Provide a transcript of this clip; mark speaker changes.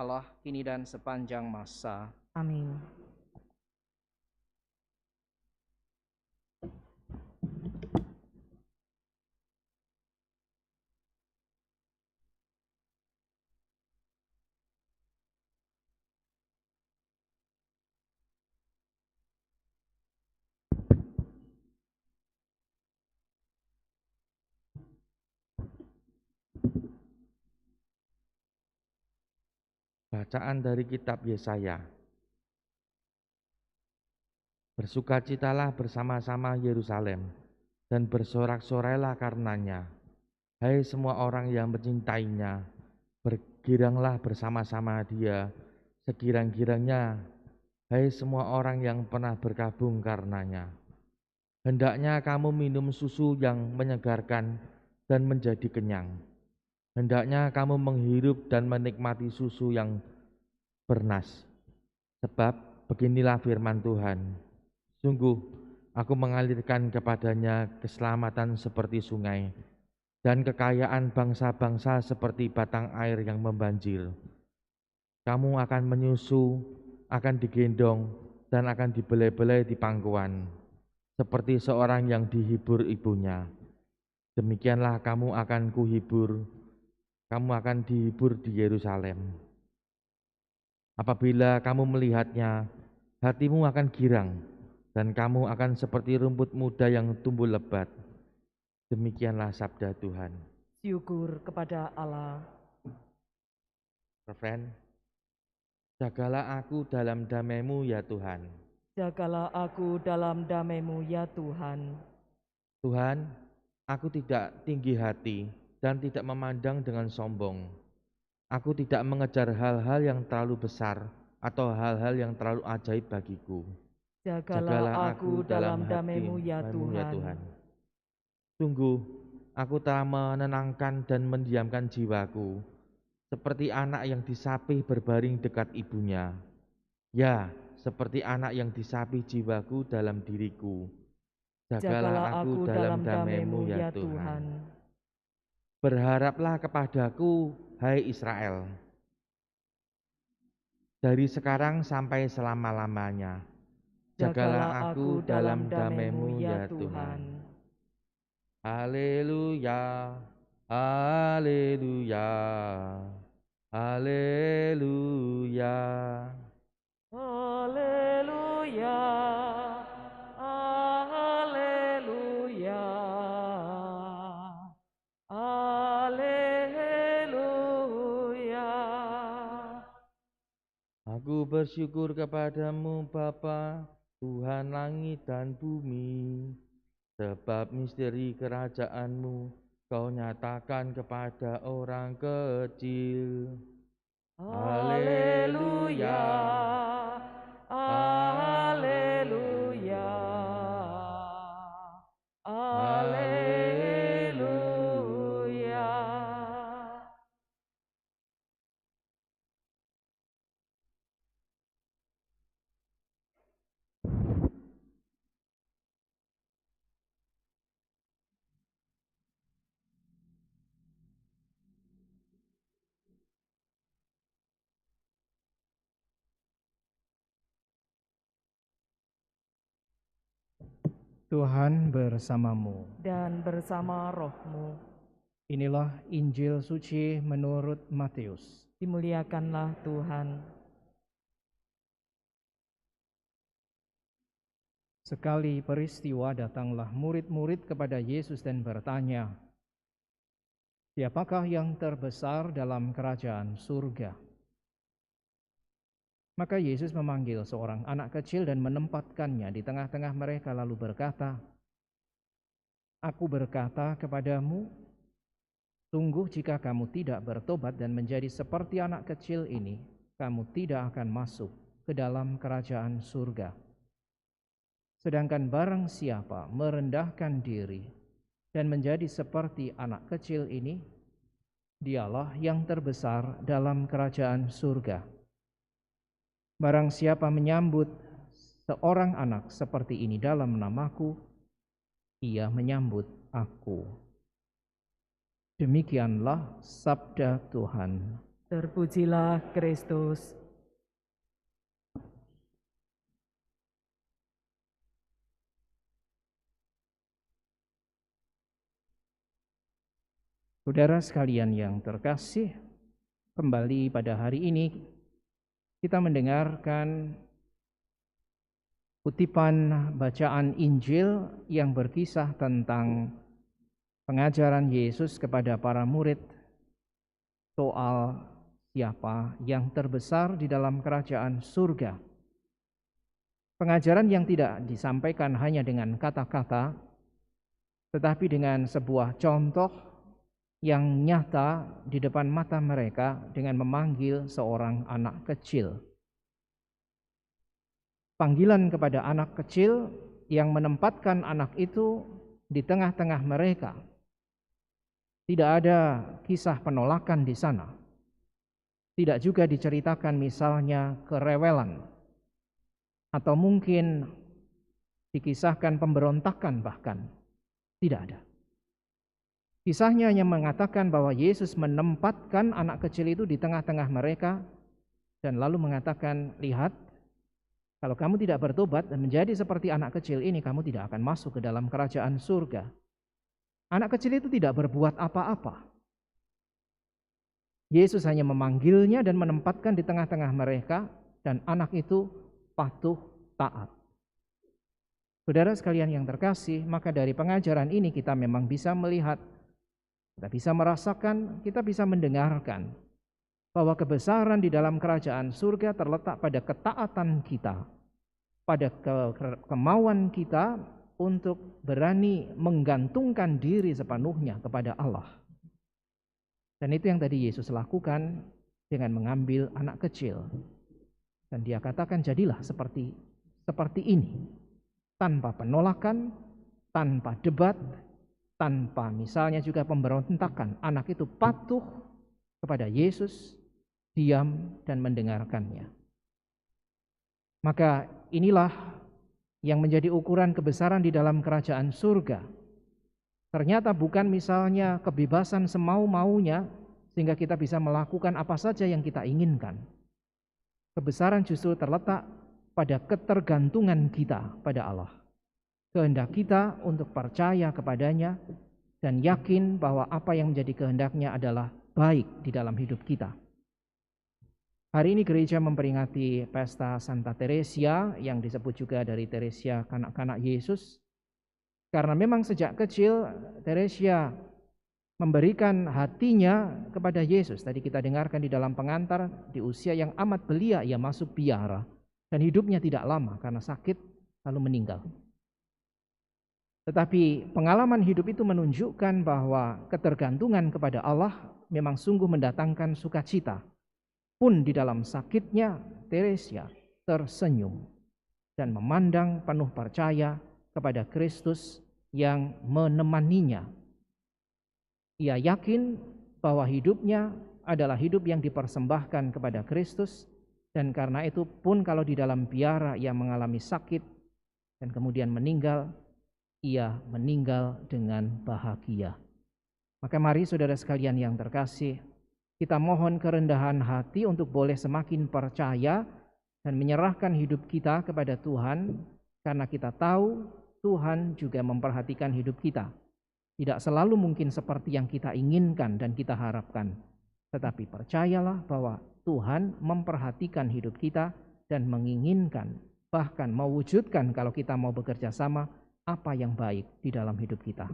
Speaker 1: Allah, kini dan sepanjang masa.
Speaker 2: Amin.
Speaker 3: Bacaan dari kitab Yesaya. Bersukacitalah bersama-sama Yerusalem, dan bersorak-sorailah karenanya. Hai semua orang yang mencintainya, bergiranglah bersama-sama dia, segirang-girangnya. Hai semua orang yang pernah berkabung karenanya. Hendaknya kamu minum susu yang menyegarkan dan menjadi kenyang. Hendaknya kamu menghirup dan menikmati susu yang bernas. Sebab beginilah firman Tuhan, sungguh aku mengalirkan kepadanya keselamatan seperti sungai, dan kekayaan bangsa-bangsa seperti batang air yang membanjir. Kamu akan menyusu, akan digendong, dan akan dibelai-belai di pangkuan, seperti seorang yang dihibur ibunya. Demikianlah kamu akan kuhibur, kamu akan dihibur di Yerusalem. Apabila kamu melihatnya, hatimu akan girang, dan kamu akan seperti rumput muda yang tumbuh lebat. Demikianlah sabda Tuhan.
Speaker 2: Syukur kepada Allah.
Speaker 3: Refren, jagalah aku dalam damai-Mu ya Tuhan.
Speaker 2: Jagalah aku dalam damai-Mu ya Tuhan.
Speaker 3: Tuhan, aku tidak tinggi hati dan tidak memandang dengan sombong. Aku tidak mengejar hal-hal yang terlalu besar atau hal-hal yang terlalu ajaib bagiku.
Speaker 2: Jagalah aku dalam damai-Mu ya
Speaker 3: hati-Mu ya
Speaker 2: Tuhan.
Speaker 3: Tuhan. Sungguh, aku telah menenangkan dan mendiamkan jiwaku, seperti anak yang disapih berbaring dekat ibunya. Ya, seperti anak yang disapih jiwaku dalam diriku. Jagalah aku dalam damai-Mu ya Tuhan. Berharaplah kepadaku, hai Israel, dari sekarang sampai selama-lamanya. Jagalah aku dalam damai-Mu ya Tuhan. Haleluya, haleluya, haleluya.
Speaker 2: Haleluya. Haleluya. Haleluya.
Speaker 3: Aku bersyukur kepadamu Bapa, Tuhan langit dan bumi, sebab misteri kerajaan-Mu Kau nyatakan kepada orang kecil.
Speaker 2: Haleluya. Haleluya. Haleluya.
Speaker 1: Tuhan bersamamu.
Speaker 2: Dan bersama rohmu.
Speaker 1: Inilah Injil suci menurut Matius.
Speaker 2: Dimuliakanlah Tuhan.
Speaker 1: Sekali peristiwa datanglah murid-murid kepada Yesus dan bertanya, "Siapakah yang terbesar dalam kerajaan surga?" Maka Yesus memanggil seorang anak kecil dan menempatkannya di tengah-tengah mereka lalu berkata, "Aku berkata kepadamu, sungguh jika kamu tidak bertobat dan menjadi seperti anak kecil ini, kamu tidak akan masuk ke dalam kerajaan surga. Sedangkan barang siapa merendahkan diri dan menjadi seperti anak kecil ini, dialah yang terbesar dalam kerajaan surga. Barang siapa menyambut seorang anak seperti ini dalam namaku, ia menyambut aku." Demikianlah sabda Tuhan.
Speaker 2: Terpujilah Kristus.
Speaker 1: Saudara sekalian yang terkasih, kembali pada hari ini kita mendengarkan kutipan bacaan Injil yang berkisah tentang pengajaran Yesus kepada para murid soal siapa yang terbesar di dalam kerajaan surga. Pengajaran yang tidak disampaikan hanya dengan kata-kata, tetapi dengan sebuah contoh yang nyata di depan mata mereka dengan memanggil seorang anak kecil. Panggilan kepada anak kecil yang menempatkan anak itu di tengah-tengah mereka. Tidak ada kisah penolakan di sana. Tidak juga diceritakan misalnya kerewelan atau mungkin dikisahkan pemberontakan bahkan. Tidak ada. Kisahnya hanya mengatakan bahwa Yesus menempatkan anak kecil itu di tengah-tengah mereka dan lalu mengatakan, lihat, kalau kamu tidak bertobat dan menjadi seperti anak kecil ini, kamu tidak akan masuk ke dalam kerajaan surga. Anak kecil itu tidak berbuat apa-apa. Yesus hanya memanggilnya dan menempatkan di tengah-tengah mereka dan anak itu patuh taat. Saudara sekalian yang terkasih, maka dari pengajaran ini kita memang bisa melihat, kita bisa merasakan, kita bisa mendengarkan bahwa kebesaran di dalam kerajaan surga terletak pada ketaatan kita, pada kemauan kita untuk berani menggantungkan diri sepenuhnya kepada Allah. Dan itu yang tadi Yesus lakukan dengan mengambil anak kecil. Dan dia katakan, jadilah seperti ini, tanpa penolakan, tanpa debat, tanpa misalnya juga pemberontakan. Anak itu patuh kepada Yesus, diam dan mendengarkannya. Maka inilah yang menjadi ukuran kebesaran di dalam kerajaan surga. Ternyata bukan misalnya kebebasan semau-maunya sehingga kita bisa melakukan apa saja yang kita inginkan. Kebesaran justru terletak pada ketergantungan kita pada Allah. Kehendak kita untuk percaya kepadanya dan yakin bahwa apa yang menjadi kehendaknya adalah baik di dalam hidup kita. Hari ini gereja memperingati pesta Santa Teresia yang disebut juga dari Teresia kanak-kanak Yesus. Karena memang sejak kecil Teresia memberikan hatinya kepada Yesus. Tadi kita dengarkan di dalam pengantar, di usia yang amat belia ia masuk biara dan hidupnya tidak lama karena sakit lalu meninggal. Tetapi pengalaman hidup itu menunjukkan bahwa ketergantungan kepada Allah memang sungguh mendatangkan sukacita. Pun di dalam sakitnya, Teresia tersenyum dan memandang penuh percaya kepada Kristus yang menemaninya. Ia yakin bahwa hidupnya adalah hidup yang dipersembahkan kepada Kristus, dan karena itu pun kalau di dalam biara ia mengalami sakit dan kemudian meninggal, ia meninggal dengan bahagia. Maka mari saudara sekalian yang terkasih, kita mohon kerendahan hati untuk boleh semakin percaya dan menyerahkan hidup kita kepada Tuhan, karena kita tahu Tuhan juga memperhatikan hidup kita. Tidak selalu mungkin seperti yang kita inginkan dan kita harapkan, tetapi percayalah bahwa Tuhan memperhatikan hidup kita dan menginginkan, bahkan mewujudkan kalau kita mau bekerja sama, apa yang baik di dalam hidup kita.